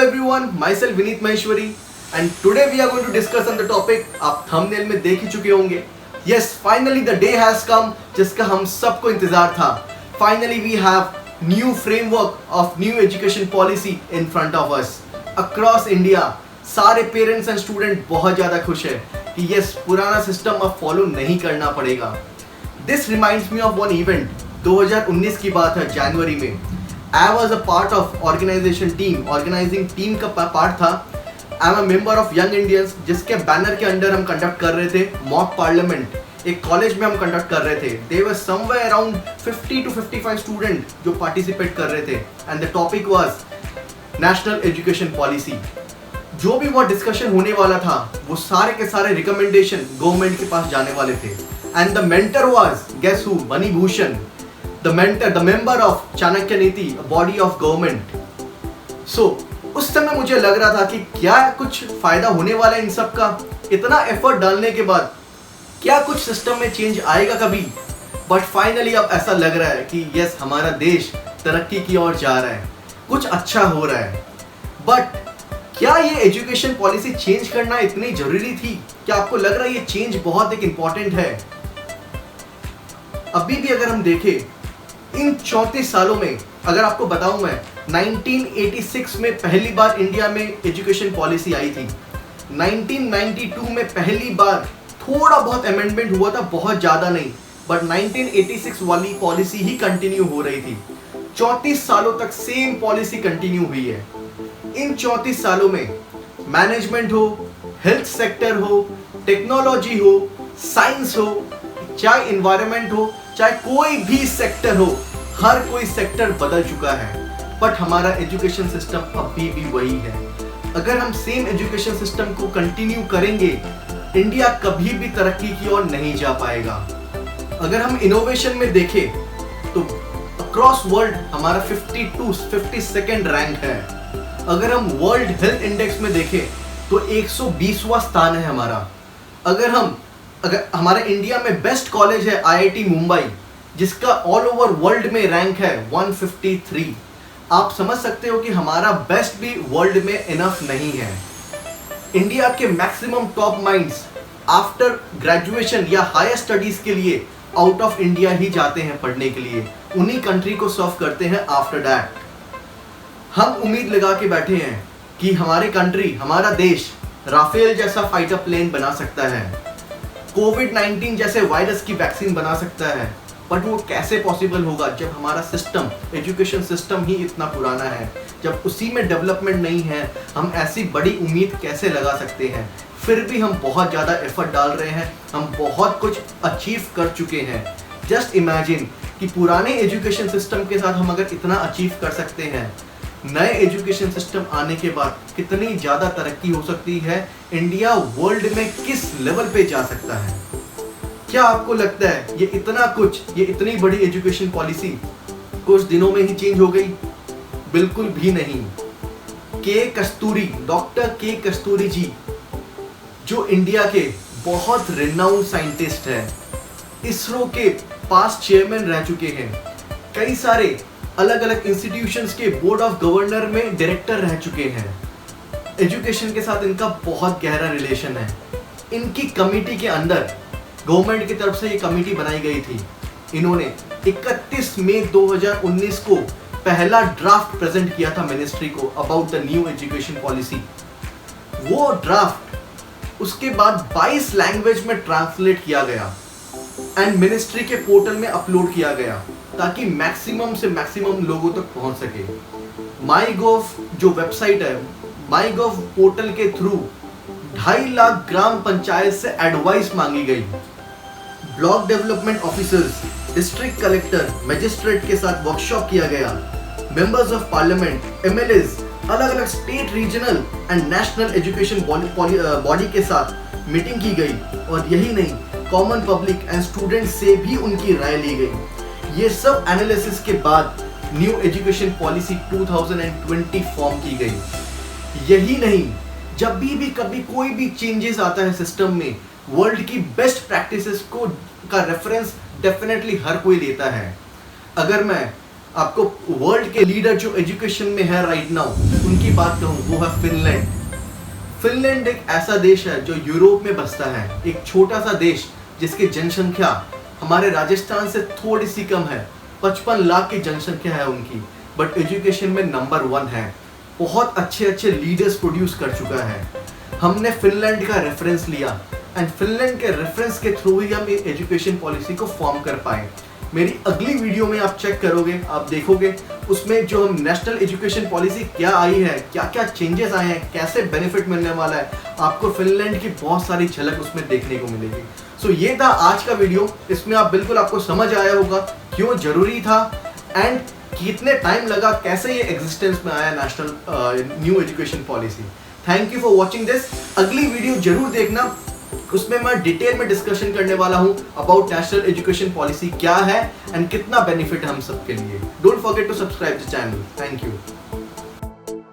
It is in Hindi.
everyone, myself Vineet Maheshwari and today we are going to discuss on the topic आप thumbnail में देख ही चुके होंगे. Yes, finally the day has come जिसका हम सबको इंतजार था. Finally we have new framework of new education policy in front of us. Across India, सारे पेरेंट्स एंड स्टूडेंट बहुत ज़्यादा खुश है कि यस पुराना सिस्टम अब फॉलो नहीं करना पड़ेगा. This reminds me of one event. 2019 की बात है, जनवरी में. I was a part of organizing team का पार्ट था. I am a member of Young Indians, जिसके बैनर के अंडर हम कंडक्ट कर रहे थे मॉक पार्लियामेंट. एक कॉलेज में हम कंडक्ट कर रहे थे. There were somewhere around 50 to 55 student जो पार्टिसिपेट कर रहे थे and the topic was national education policy. जो भी वो डिस्कशन होने वाला था वो सारे के सारे रिकमेंडेशन गवर्नमेंट के पास जाने वाले थे. And the mentor was guess who? Mani Bhushan, the mentor, the member of Chanakya Niti, body of government. सो उस समय मुझे लग रहा था कि क्या कुछ फायदा होने वाला है इन सब का. इतना एफर्ट डालने के बाद क्या कुछ सिस्टम में चेंज आएगा कभी? बट फाइनली अब ऐसा लग रहा है कि यस हमारा देश तरक्की की ओर जा रहा है, कुछ अच्छा हो रहा है. बट क्या ये एजुकेशन पॉलिसी चेंज करना इतनी जरूरी थी? क्या आपको लग रहा है ये चेंज बहुत एक इंपॉर्टेंट है? अभी भी अगर हम देखें इन 34 सालों में, अगर आपको बताऊं मैं 1986 में पहली बार इंडिया में एजुकेशन पॉलिसी आई थी. 1992 में पहली बार थोड़ा बहुत अमेंडमेंट हुआ था, बहुत ज़्यादा नहीं, बट 1986 वाली पॉलिसी ही कंटिन्यू हो रही थी. 34 सालों तक सेम पॉलिसी कंटिन्यू हुई है. इन 34 सालों में मैनेजमेंट हो, हेल्थ सेक्टर हो, टेक्नोलॉजी हो, साइंस हो, चाहे इन्वायरमेंट हो, चाहे कोई भी सेक्टर हो, हर कोई सेक्टर बदल चुका है. बट हमारा एजुकेशन सिस्टम अभी भी वही है. अगर हम सेम एजुकेशन सिस्टम को कंटिन्यू करेंगे, इंडिया कभी भी तरक्की की ओर नहीं जा पाएगा. अगर हम इनोवेशन में देखें तो अक्रॉस वर्ल्ड हमारा 52nd रैंक है. अगर हम वर्ल्ड हेल्थ इंडेक्स में देखें तो 120वां स्थान है हमारा. अगर हमारे इंडिया में बेस्ट कॉलेज है IIT मुंबई, जिसका ऑल ओवर वर्ल्ड में रैंक है 153. आप समझ सकते हो कि हमारा बेस्ट भी वर्ल्ड में इनफ नहीं है. इंडिया के maximum top minds after graduation या हायर स्टडीज के लिए आउट ऑफ इंडिया ही जाते हैं पढ़ने के लिए. उन्हीं कंट्री को सर्व करते हैं आफ्टर दैट. हम उम्मीद लगा के बैठे हैं कि हमारे कंट्री, हमारा देश राफेल जैसा फाइटर प्लेन बना सकता है, कोविड-19 जैसे वायरस की वैक्सीन बना सकता है. बट वो कैसे पॉसिबल होगा जब हमारा सिस्टम, एजुकेशन सिस्टम ही इतना पुराना है? जब उसी में डेवलपमेंट नहीं है, हम ऐसी बड़ी उम्मीद कैसे लगा सकते हैं? फिर भी हम बहुत ज़्यादा एफर्ट डाल रहे हैं, हम बहुत कुछ अचीव कर चुके हैं. जस्ट इमेजिन कि पुराने एजुकेशन सिस्टम के साथ हम अगर इतना अचीव कर सकते हैं, नए एजुकेशन सिस्टम आने के बाद कितनी ज़्यादा तरक्की हो सकती है. इंडिया वर्ल्ड में किस लेवल पे जा सकता है? क्या आपको लगता है ये इतनी बड़ी एजुकेशन पॉलिसी कुछ दिनों में ही चेंज हो गई? बिल्कुल भी नहीं. डॉक्टर के कस्तूरी जी, जो इंडिया के बहुत रिनाउंड साइंटिस्ट हैं, इसरो के पास्ट चेयरमैन रह चुके हैं, कई सारे अलग अलग इंस्टीट्यूशंस के बोर्ड ऑफ गवर्नर में डायरेक्टर रह चुके हैं. एजुकेशन के साथ इनका बहुत गहरा रिलेशन है. इनकी कमेटी के अंदर गवर्नमेंट की तरफ से ये कमेटी बनाई गई थी. इन्होंने 31 मई 2019 को पहला ड्राफ्ट प्रेजेंट किया था मिनिस्ट्री को about the new education policy. वो ड्राफ्ट उसके बाद 22 लैंग्वेज में ट्रांसलेट किया गया एंड मिनिस्ट्री के पोर्टल में अपलोड किया गया ताकि मैक्सिमम से मैक्सिमम लोगों तक पहुंच सके. माईगोव जो वेबसाइट है, माईगोव पोर्टल के थ्रू 2.5 लाख ग्राम पंचायत से एडवाइस मांगी गई. Block development officers, district collector, magistrate के साथ वर्कशॉप किया गया. मेंबर्स ऑफ पार्लियामेंट, MLAs, अलग अलग state, regional and national education body के साथ मीटिंग की गई. और यही नहीं, कॉमन पब्लिक एंड स्टूडेंट से भी उनकी राय ली गई. ये सब एनालिसिस के बाद न्यू एजुकेशन पॉलिसी 2020 फॉर्म की गई. यही नहीं, जब भी कभी कोई भी चेंजेस आता है सिस्टम में, वर्ल्ड की बेस्ट प्रैक्टिसेस का रेफरेंस डेफिनेटली हर कोई लेता है. अगर मैं आपको वर्ल्ड के लीडर जो एजुकेशन में है राइट नाउ उनकी बात कहूँ, वो है फिनलैंड। फिनलैंड एक ऐसा देश है जो यूरोप में बसता है, एक छोटा सा देश जिसकी जनसंख्या हमारे राजस्थान से थोड़ी सी कम है। 55 लाख की जनसंख्या है उनकी, बट एजुकेशन में नंबर 1 है। बहुत अच्छे अच्छे लीडर्स प्रोड्यूस कर चुका है। हमने फिनलैंड का रेफरेंस लिया एंड फिनलैंड के रेफरेंस के थ्रू ही हम एजुकेशन पॉलिसी को फॉर्म कर पाए। मेरी अगली वीडियो में आप चेक करोगे, आप देखोगे उसमें जो हम नेशनल एजुकेशन पॉलिसी क्या आई है, क्या क्या चेंजेस आए हैं, कैसे बेनिफिट मिलने वाला है, आपको फिनलैंड की बहुत सारी झलक उसमें देखने को मिलेगी। सो ये था आज का वीडियो। इसमें आप बिल्कुल आपको समझ आया होगा क्यों जरूरी था एंड कितने टाइम लगा, कैसे ये एग्जिस्टेंस में आया national new education policy. Thank you for watching this. अगली वीडियो जरूर देखना, उसमें मैं डिटेल में डिस्कशन करने वाला हूं अबाउट नेशनल एजुकेशन पॉलिसी क्या है एंड कितना बेनिफिट है हम सबके लिए। Don't forget to subscribe the channel. Thank you.